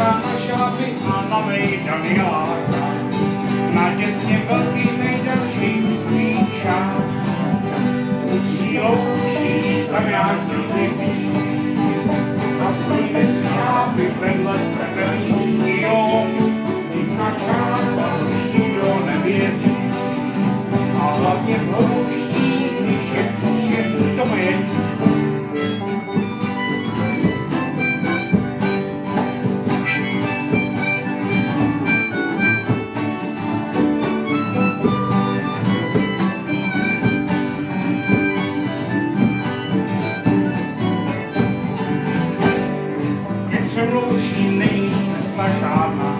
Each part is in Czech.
čeká na šápy a na mejdan Jára. Na těsně velký mejdan všichni čá. U tří loučí tam já chtěl a stojí šápy vedle sebe jo. Na čápa už nikdo nevěří. A hlavně pouští, když je všichni to je. Loučí není cesta žádná,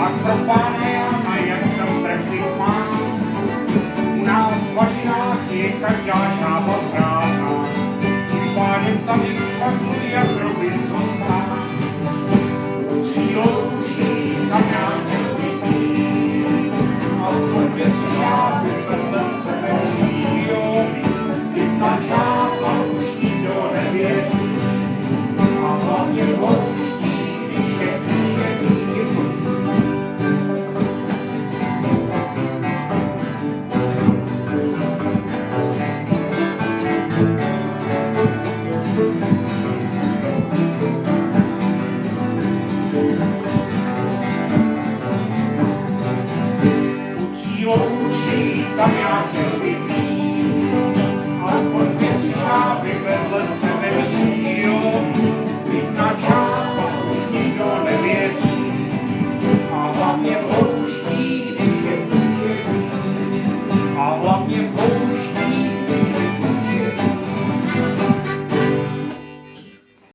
a pro pána Jana, jak tam trefit má. U nás v bažinách je každá šápa zrádná, tím pádem tam je však mluví jak robin